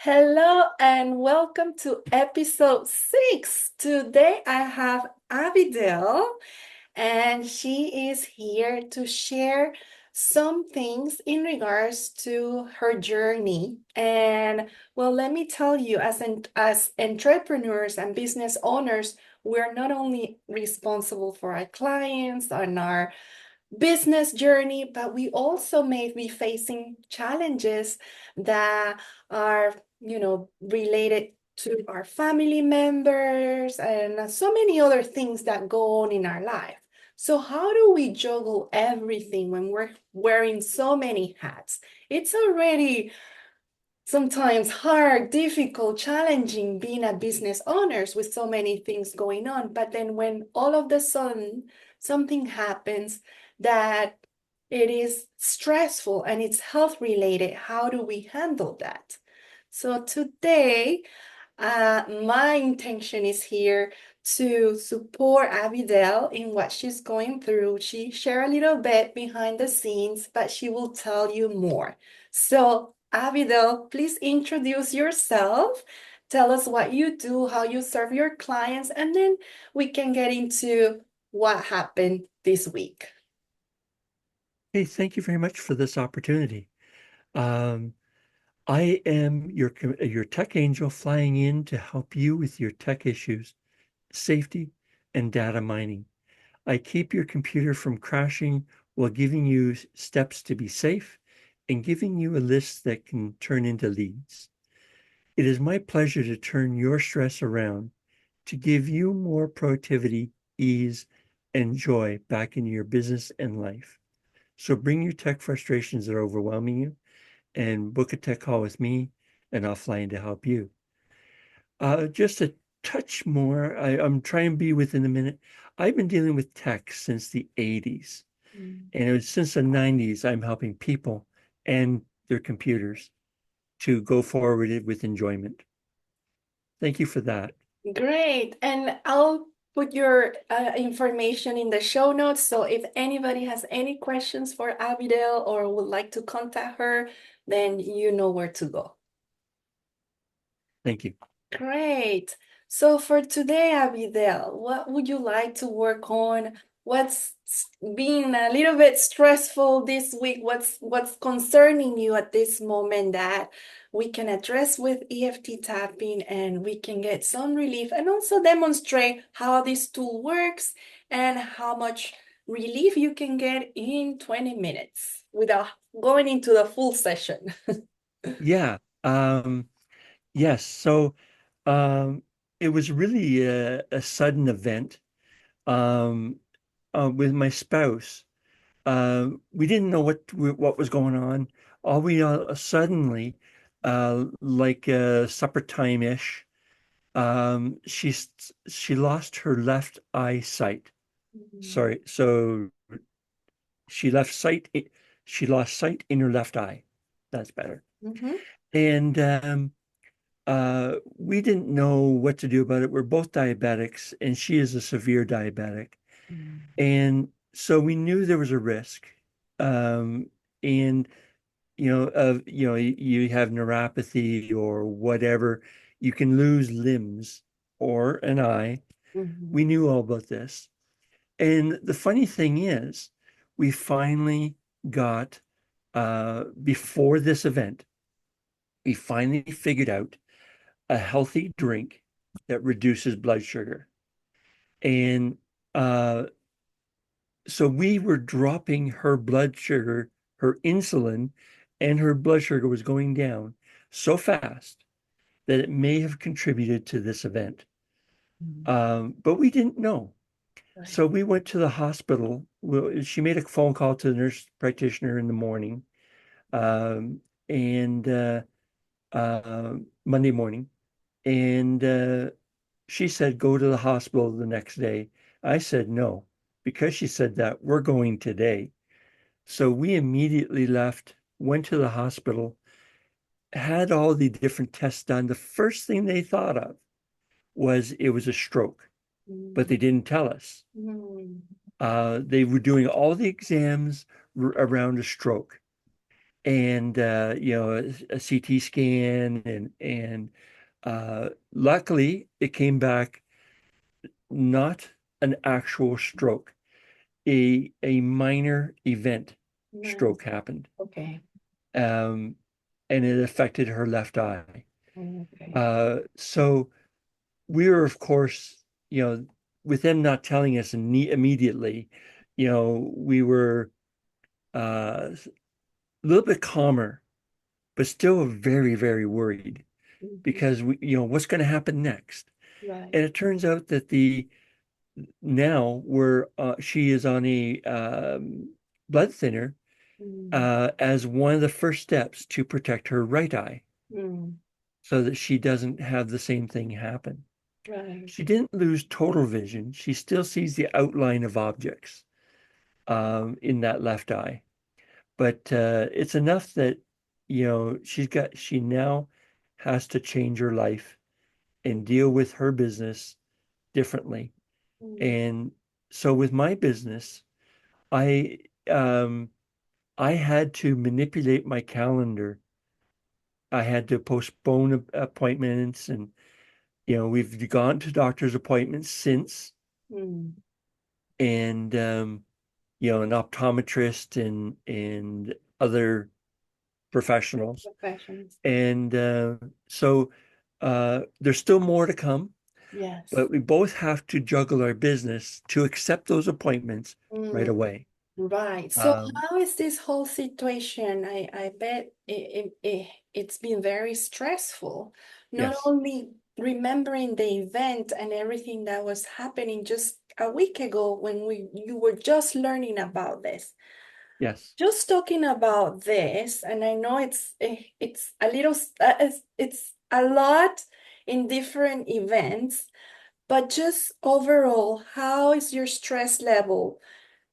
Hello and welcome to episode 6. Today I have Abidel and she is here to share some things in regards to her journey. And well, let me tell you, as entrepreneurs and business owners, we're not only responsible for our clients and our business journey, but we also may be facing challenges that are, related to our family members and so many other things that go on in our life. So how do we juggle everything when we're wearing so many hats? It's already sometimes hard, difficult, challenging being a business owners with so many things going on. But then when all of the sudden something happens that it is stressful and it's health related, how do we handle that? So today, my intention is here to support Abidel in what she's going through. She shared a little bit behind the scenes, but she will tell you more. So, Abidel, please introduce yourself. Tell us what you do, how you serve your clients, and then we can get into what happened this week. Hey, thank you very much for this opportunity. Um, I am your tech angel flying in to help you with your tech issues, safety, and data mining. I keep your computer from crashing while giving you steps to be safe and giving you a list that can turn into leads. It is my pleasure to turn your stress around to give you more productivity, ease, and joy back into your business and life. So bring your tech frustrations that are overwhelming you and book a tech call with me, and I'll fly in to help you. Just a touch more, I'm trying to be within a minute. I've been dealing with tech since the 80s, Mm. and it was since the 90s I'm helping people and their computers to go forward with enjoyment. Thank you for that. Great. And I'll put your information in the show notes. So if anybody has any questions for Abidel or would like to contact her, then you know where to go. Thank you. Great. So for today, Abidel, what would you like to work on? Been a little bit stressful this week? What's concerning you at this moment that we can address with EFT tapping and we can get some relief and also demonstrate how this tool works and how much relief you can get in 20 minutes without going into the full session. Yeah. Yes. Um, it was really a sudden event um, with my spouse. We didn't know what was going on. All we suddenly, like supper time-ish, she lost her left eyesight. Mhm. Sorry, so she left sight. She lost sight in her left eye. That's better. Mhm. And we didn't know what to do about it. We're both diabetics, and she is a severe diabetic. Mhm. And so we knew there was a risk. Um, and you have neuropathy or whatever, you can lose limbs or an eye. Mhm. We knew all about this. And the funny thing is, we finally got, before this event, we finally figured out a healthy drink that reduces blood sugar. And uh, so we were dropping her blood sugar, her insulin, and her blood sugar was going down so fast that it may have contributed to this event. Mhm. But we didn't know. Right. So we went to the hospital. Well, she made a phone call to the nurse practitioner in the morning, um, and Monday morning, and she said, go to the hospital the next day. I said, no, because she said that, we're going today. So we immediately left, went to the hospital, had all the different tests done. The first thing they thought of was it was a stroke, but Mhm. they didn't tell us. Mhm. They were doing all the exams around a stroke. and a CT scan, and luckily it came back not an actual stroke. A minor event Nice. stroke happened, Okay. um, and it affected her left eye. Okay. So we were, of course, with them not telling us immediately, we were a little bit calmer, but still very, very worried Mhm. because what's going to happen next? Right. And it turns out that the now we're she is on a blood thinner Mm. as one of the first steps to protect her right eye Mm. so that she doesn't have the same thing happen. Right. She didn't lose total vision. She still sees the outline of objects in that left eye. But it's enough that, she now has to change her life and deal with her business differently. Mm. And so with my business, I um, I had to manipulate my calendar. I had to postpone appointments, and we've gone to doctor's appointments since, Mm. and an optometrist and other professionals. Professions. And so there's still more to come, Yes. but we both have to juggle our business to accept those appointments right Mm. away. Right. So Um, how is this whole situation? I bet it's been very stressful. Not yes, only remembering the event and everything that was happening just a week ago when you were just learning about this. yes, Just talking about this, and I know it's a little it's a lot in different events, but just overall, how is your stress level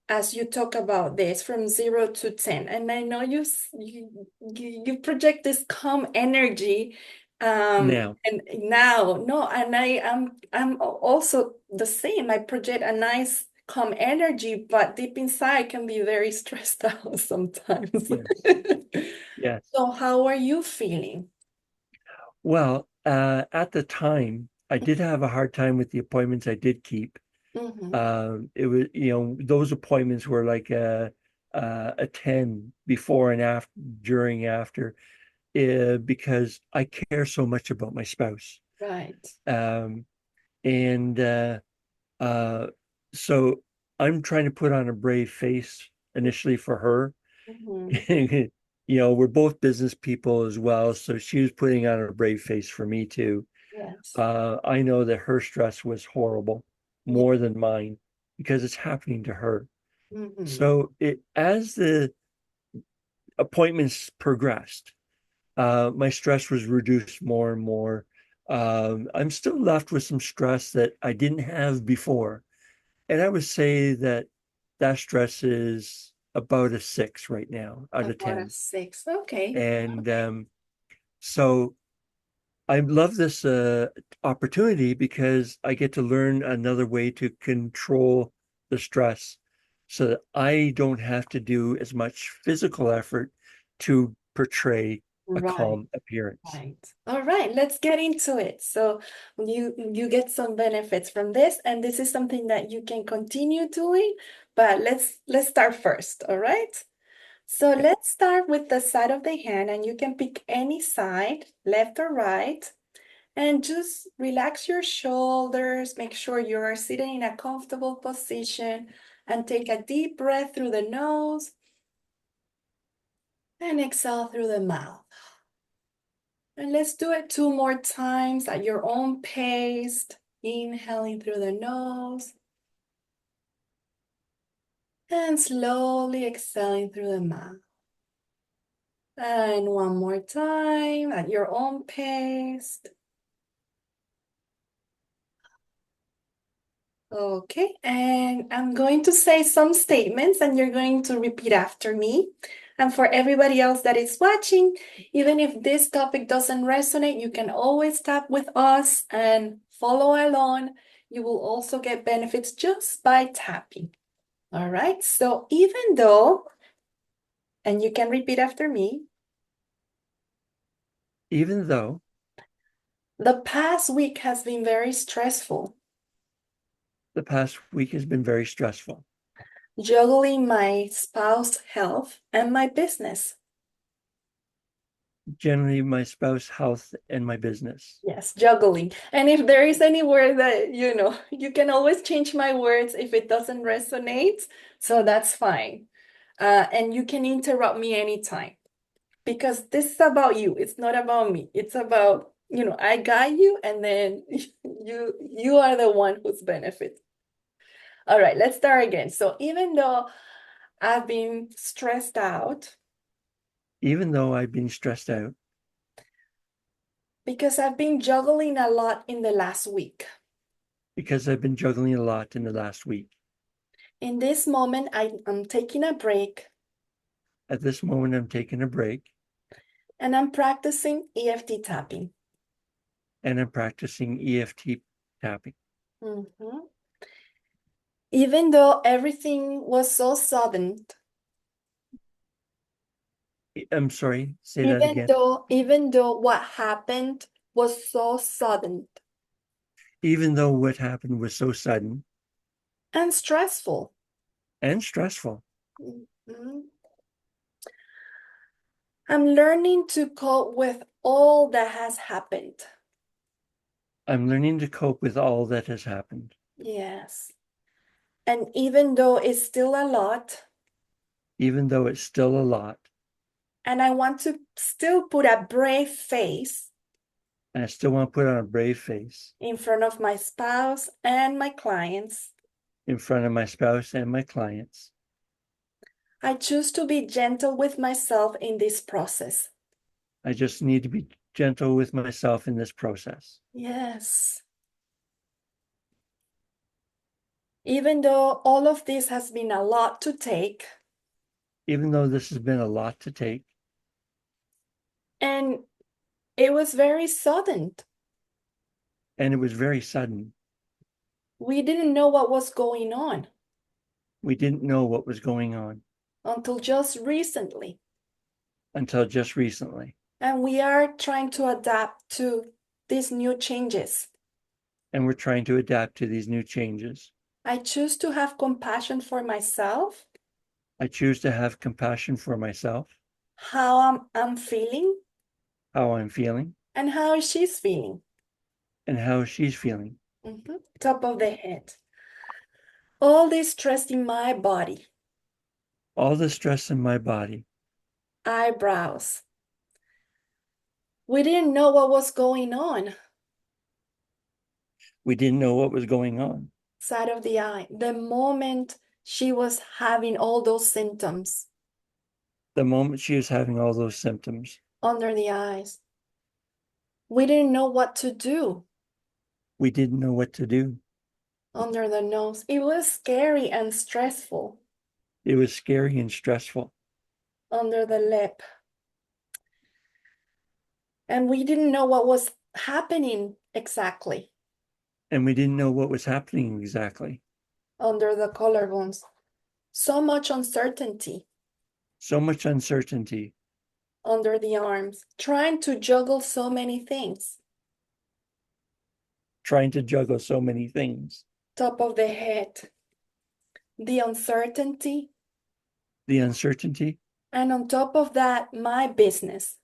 as you talk about this from 0 to 10? And I know you project this calm energy, now, and now no, and I'm also the same. I project a nice calm energy, but deep inside I can be very stressed out sometimes. yes, yes. So how are you feeling? Well, at the time, I did have a hard time with the appointments I did keep. Mm-hmm. It was, those appointments were like a 10 before and after, during, after, because I care so much about my spouse. Right. Um, and uh, so I'm trying to put on a brave face initially for her. Mm-hmm. We're both business people as well, so she was putting on a brave face for me too. Yes. I know that her stress was horrible, Yeah. more than mine, because it's happening to her. Mm-hmm. So as the appointments progressed, my stress was reduced more and more. I'm still left with some stress that I didn't have before. And I would say that that stress is about a 6 right now out of About a 10. 6. Okay. And so I love this opportunity because I get to learn another way to control the stress so that I don't have to do as much physical effort to portray a Right. calm appearance. Right. All right, let's get into it. So you get some benefits from this, and this is something that you can continue doing, but let's start first, all right? So Okay. let's start with the side of the hand, and you can pick any side, left or right, and just relax your shoulders, make sure you are sitting in a comfortable position, and take a deep breath through the nose and exhale through the mouth. And let's do it 2 more times at your own pace. Inhaling through the nose and slowly exhaling through the mouth. And 1 more time at your own pace. Okay, and I'm going to say some statements and you're going to repeat after me. And for everybody else that is watching, even if this topic doesn't resonate, you can always tap with us and follow along. You will also get benefits just by tapping. All right, so even though, and you can repeat after me, Even though The past week has been very stressful, the past week has been very stressful, juggling my spouse's health and my business. generally my spouse, health, and my business. Yes, juggling. And if there is any word that, you can always change my words if it doesn't resonate. So that's fine. And you can interrupt me anytime because this is about you. It's not about me. It's about, I guide you and then you are the one who's benefit. All right, let's start again. So even though I've been stressed out Even though I've been stressed out because I've been juggling a lot in the last week. because I've been juggling a lot in the last week. In this moment, I'm taking a break At this moment, I'm taking a break and I'm practicing EFT tapping. and I'm practicing EFT tapping. Mhm. Even though everything was so sudden, I'm sorry, say that again. even though what happened was so sudden Even though what happened was so sudden and stressful. and stressful, Mhm. I'm learning to cope with all that has happened. I'm learning to cope with all that has happened. Yes. And even though it's still a lot, Even though it's still a lot, and I want to still put a brave face and I still want to put on a brave face in front of my spouse and my clients, in front of my spouse and my clients. I choose to be gentle with myself in this process. I just need to be gentle with myself in this process. Yes. Even though all of this has been a lot to take, Even though this has been a lot to take, and it was very sudden. and it was very sudden. We didn't know what was going on We didn't know what was going on until just recently. until just recently. And we are trying to adapt to these new changes. And we're trying to adapt to these new changes. I choose to have compassion for myself, I choose to have compassion for myself, how I'm feeling, how I'm feeling, and how she's feeling. and how she's feeling. Top of the head. All this stress in my body, All the stress in my body. eyebrows. We didn't know what was going on. We didn't know what was going on. Side of the eye. The moment she was having all those symptoms The moment she was having all those symptoms, under the eyes, we didn't know what to do we didn't know what to do. under the nose. It was scary and stressful It was scary and stressful. under the lip. And we didn't know what was happening exactly And we didn't know what was happening exactly. under the collarbones. So much uncertainty So much uncertainty, under the arms, trying to juggle so many things. trying to juggle so many things. Top of the head, the uncertainty, The uncertainty, and on top of that, my business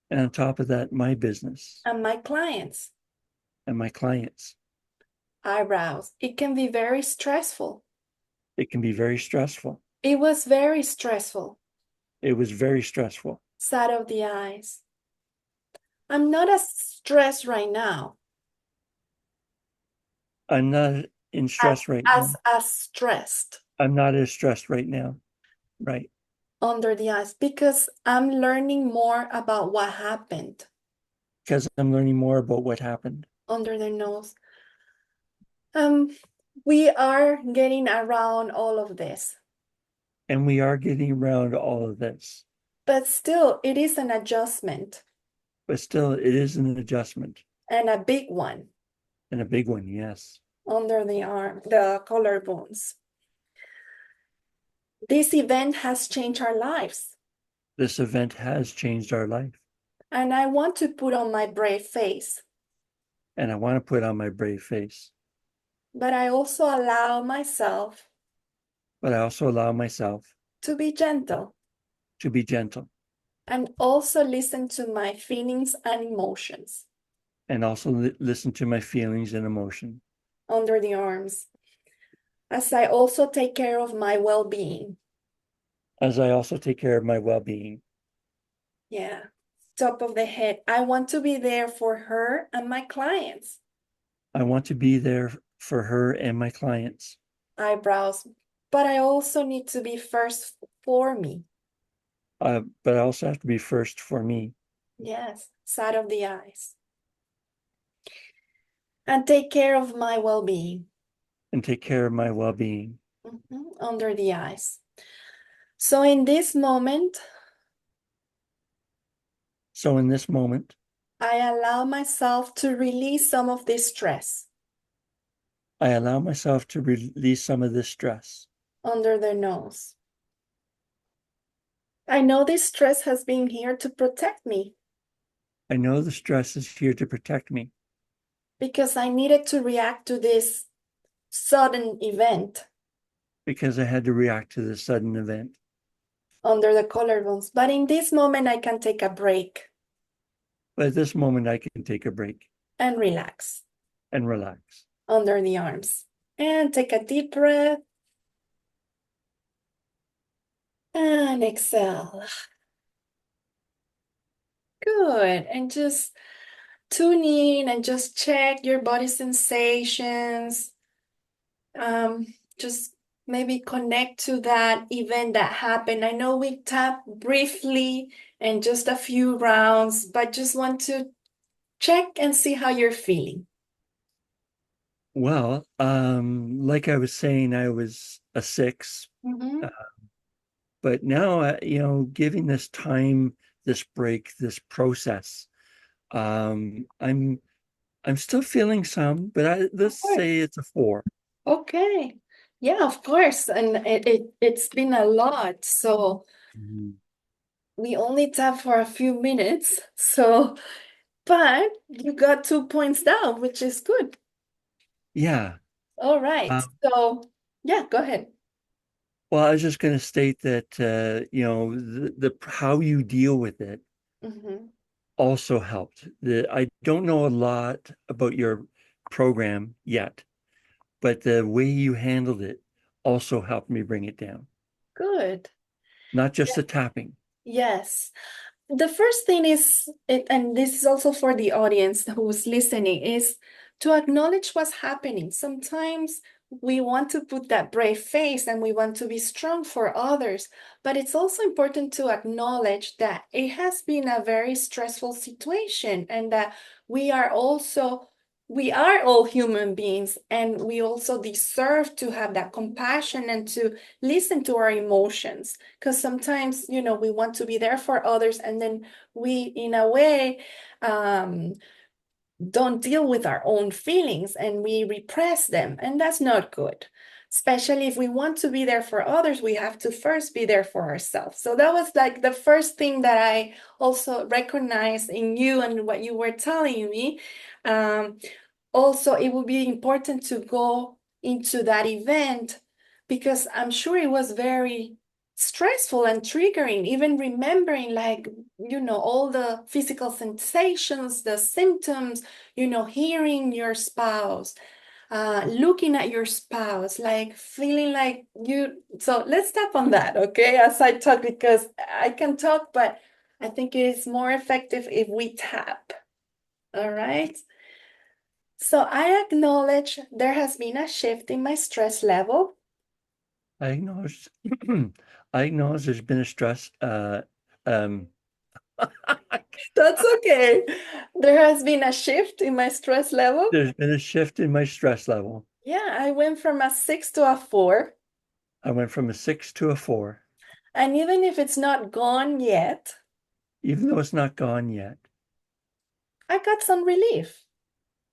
and on top of that, my business and my clients, and my clients. eyebrows. It can be very stressful. It can be very stressful. It was very stressful. It was very stressful. Side of the eyes. I'm not as stressed right now I'm not in stress right now. as stressed I'm not as stressed right now. Right. under the eyes because I'm learning more about what happened Because I'm learning more about what happened. under the nose. Um, we are getting around all of this, And we are getting around all of this. but still, it is an adjustment But still, it is an adjustment and a big one and a big one. Yes. under the arm, the collarbones. This event has changed our lives. This event has changed our life. And I want to put on my brave face, and I want to put on my brave face. but I also allow myself But I also allow myself to be gentle to be gentle and also listen to my feelings and emotions and also listen to my feelings and emotion under the arms, as I also take care of my well being. as I also take care of my well-being. Yeah, top of the head. I want to be there for her and my clients. I want to be there for her and my clients, Eyebrows, but I also need to be first for me. but I also have to be first for me Yes, side of the eyes. And take care of my well being. and take care of my well-being. Under the eyes. So in this moment, So in this moment, I allow myself to release some of this stress I allow myself to release some of this stress. under the nose. I know this stress has been here to protect me I know the stress is here to protect me because I needed to react to this sudden event because I had to react to this sudden event. under the collarbones. But in this moment, I can take a break But at this moment, I can take a break and relax and relax. under the arms. And take a deep breath and exhale. Good. And just tune in and just check your body sensations. Um, just maybe connect to that event that happened. I know we tapped briefly and just a few rounds, but just want to check and see how you're feeling. Well, like I was saying, I was a 6, uh, Mhm. but now, giving this time, this break, this process, um, I'm I'm still feeling some, but Of let's course. say it's a 4. Okay. Yeah, of course. And it's been a lot. So Mhm. we only tap for a few minutes. So, but you got 2 points down, which is good. Yeah. All right. Um, So, yeah, go ahead. well, I was just going to state that the how you deal with it Hmm. also helped. I don't know a lot about your program yet, but the way you handled it also helped me bring it down. Good. Not just the tapping. Yes. The first thing is, and this is also for the audience who's listening, is to acknowledge what's happening. Sometimes we want to put that brave face and we want to be strong for others, but it's also important to acknowledge that it has been a very stressful situation and that we are also. We are all human beings, and we also deserve to have that compassion and to listen to our emotions, because sometimes we want to be there for others and then we in a way um, don't deal with our own feelings and we repress them, and that's not good. Especially if we want to be there for others, we have to first be there for ourselves. So that was like the first thing that I also recognized in you and what you were telling me. um, Also, it would be important to go into that event because I'm sure it was very stressful and triggering, even remembering, like, all the physical sensations, the symptoms, hearing your spouse, looking at your spouse, like feeling like you. So let's tap on that, okay, as I talk, because I can talk, but I think it is more effective if we tap. All right. So I acknowledge there has been a shift in my stress level. I acknowledge I acknowledge there's been a stress um That's okay. There has been a shift in my stress level. there's been a shift in my stress level. Yeah, I went from a 6 to a 4. I went from a 6 to a 4, And even if it's not gone yet, even though it's not gone yet. I got some relief.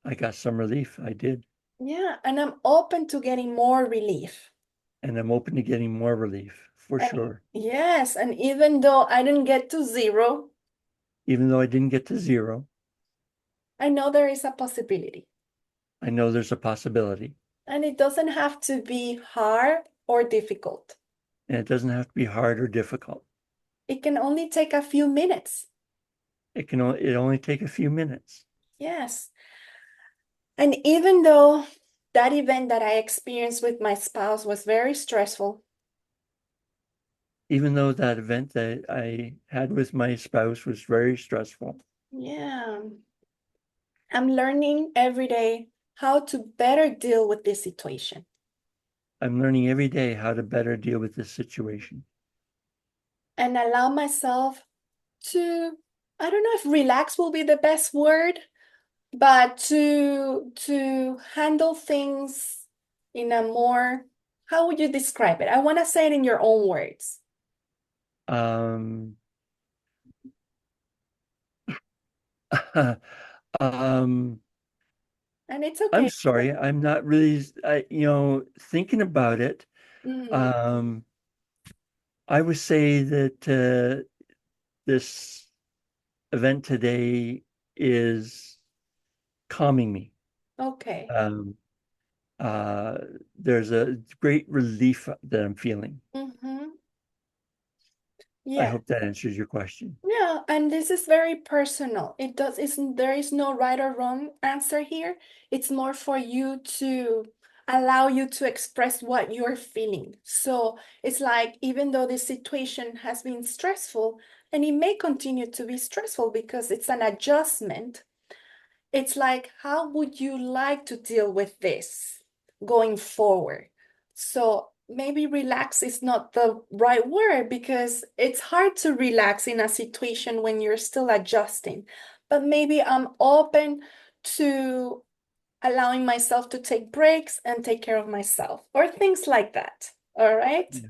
I got some relief. I did. Yeah, and I'm open to getting more relief. And I'm open to getting more relief for And sure. yes, and even though I didn't get to 0, Even though I didn't get to zero, I know there is a possibility. I know there's a possibility. And it doesn't have to be hard or difficult. And it doesn't have to be hard or difficult. It can only take a few minutes. It only take a few minutes. Yes. And even though that event that I experienced with my spouse was very stressful, Even though that event that I had with my spouse was very stressful, yeah, I'm learning every day how to better deal with this situation I'm learning every day how to better deal with this situation and allow myself to, I don't know if relax will be the best word, but to handle things in a more, how would you describe it? I want to say it in your own words. um um And it's I'm okay. sorry, I'm not really thinking about it. Mm, um I would say that this event today is calming me. okay. um uh there's a great relief that I'm feeling. Mm-hmm. I Yeah. hope that answers your question. Yeah, and this is very personal. There is no right or wrong answer here. It's more for you to allow you to express what you're feeling. So it's like even though this situation has been stressful, and it may continue to be stressful because it's an adjustment, it's like, how would you like to deal with this going forward? So maybe relax is not the right word because it's hard to relax in a situation when you're still adjusting. But maybe I'm open to allowing myself to take breaks and take care of myself or things like that. All right. Yeah.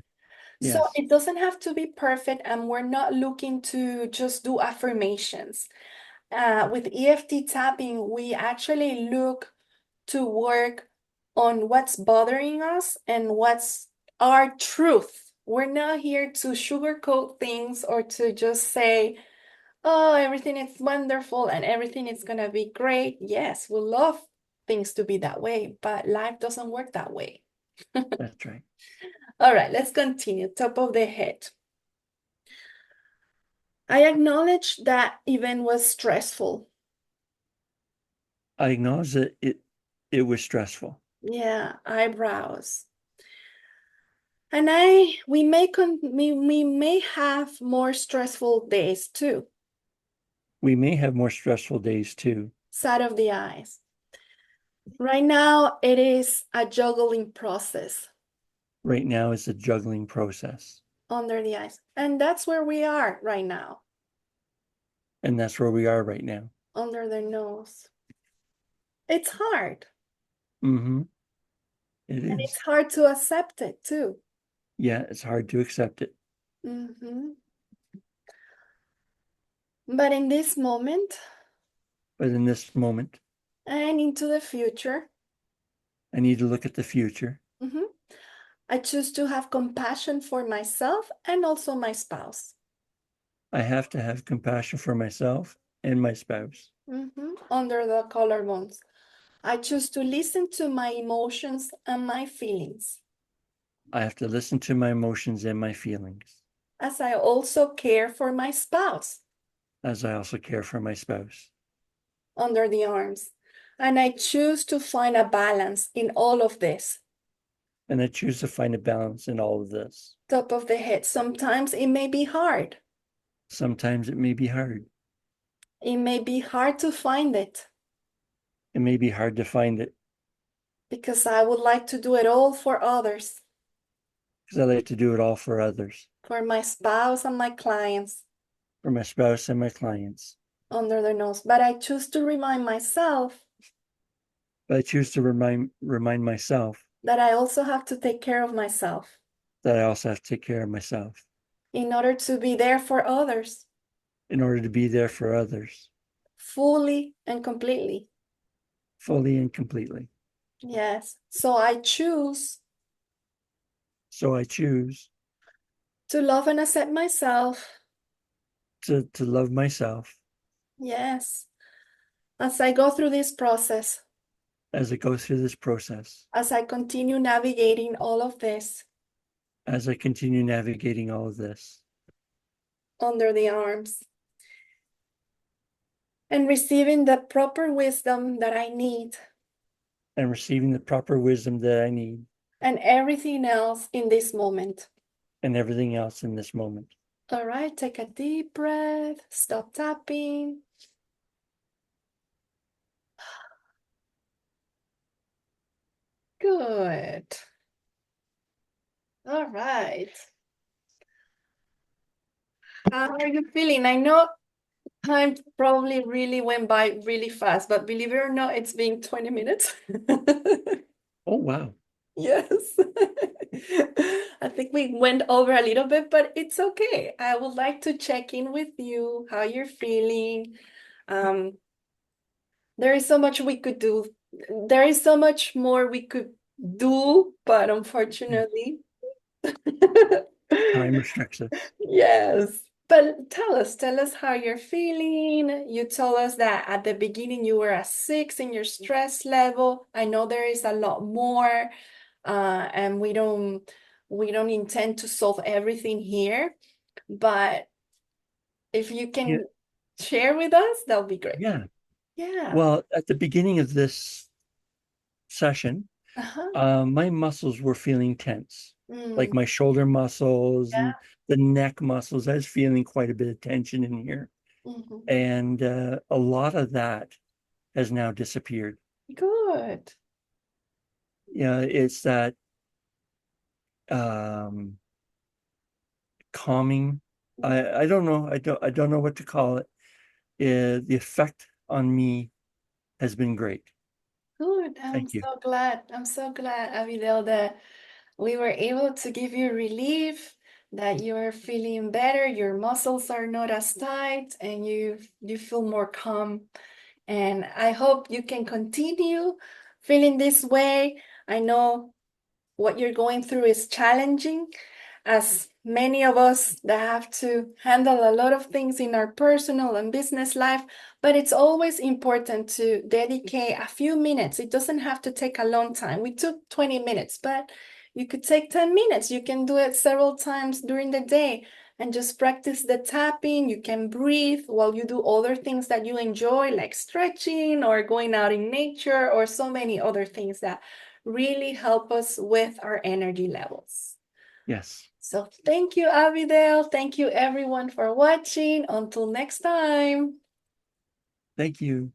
So Yes. it doesn't have to be perfect, and we're not looking to just do affirmations. With EFT tapping, we actually look to work on what's bothering us and what's our truth. We're not here to sugarcoat things or to just say, oh, everything is wonderful and everything is going to be great. Yes, we love things to be that way, but life doesn't work that way. That's right. All right, let's continue. Top of the head. I acknowledge that event was stressful. I acknowledge that it was stressful. Yeah, eyebrows. And we may have more stressful days too. We may have more stressful days too. Side of the eyes. Right now, it is a juggling process Right now is a juggling process. under the eyes. And that's where we are right now, And that's where we are right now. under the nose. It's hard. Mm-hmm. It And it's is. hard to accept it too. Yeah, it's hard to accept it. Hmm. But in this moment But in this moment, and into the future, I need to look at the future. mhm, I choose to have compassion for myself and also my spouse. I have to have compassion for myself and my spouse. Under the collarbones. I choose to listen to my emotions and my feelings, I have to listen to my emotions and my feelings, as I also care for my spouse as I also care for my spouse. under the arms. And I choose to find a balance in all of this. And I choose to find a balance in all of this. Top of the head. Sometimes it may be hard. Sometimes it may be hard. It may be hard to find it It may be hard to find it because I would like to do it all for others, because I like to do it all for others, for my spouse and my clients for my spouse and my clients. under their nose. But I choose to remind myself But I choose to remind myself that I also have to take care of myself that I also have to take care of myself in order to be there for others in order to be there for others fully and completely. fully and completely. Yes. So I choose So I choose to love and accept myself to love myself Yes. As I go through this process, as it goes through this process, as I continue navigating all of this as I continue navigating all of this, under the arms and receiving the proper wisdom that I need and receiving the proper wisdom that I need and everything else in this moment. and everything else in this moment. All right, take a deep breath, stop tapping. Good. All right. How are you feeling? I know time probably really went by really fast, but believe it or not, it's been 20 minutes. Oh, wow. Yes. I think we went over a little bit, but it's okay. I would like to check in with you, how you're feeling. Um, there is so much we could do. There is so much more we could do, but Yeah. unfortunately, Time restricts us. yes. But tell us how you're feeling. You told us that at the beginning you were a 6 in your stress level. I know there is a lot more, and we don't intend to solve everything here, but if you Yeah. can share with us, that'll be great. Yeah. Yeah. Well, at the beginning of this session, Uh-huh. my muscles were feeling tense, like Mm, my shoulder muscles yeah. and the neck muscles. I was feeling quite a bit of tension in here. Mhm. And a lot of that has now disappeared. Good. Yeah, it's that um, calming. I don't know. I don't know what to call it. The effect on me has been great. Good. I'm Thank you. so glad. I'm so glad, Abigail, that we were able to give you relief, that you're feeling better, your muscles are not as tight, and you feel more calm. And I hope you can continue feeling this way. I know what you're going through is challenging, as many of us that have to handle a lot of things in our personal and business life, but it's always important to dedicate a few minutes. It doesn't have to take a long time. We took 20 minutes, but you could take 10 minutes. You can do it several times during the day and just practice the tapping. You can breathe while you do other things that you enjoy, like stretching or going out in nature, or so many other things that really help us with our energy levels. Yes. So thank you, Abigail. Thank you, everyone, for watching. Until next time. Thank you.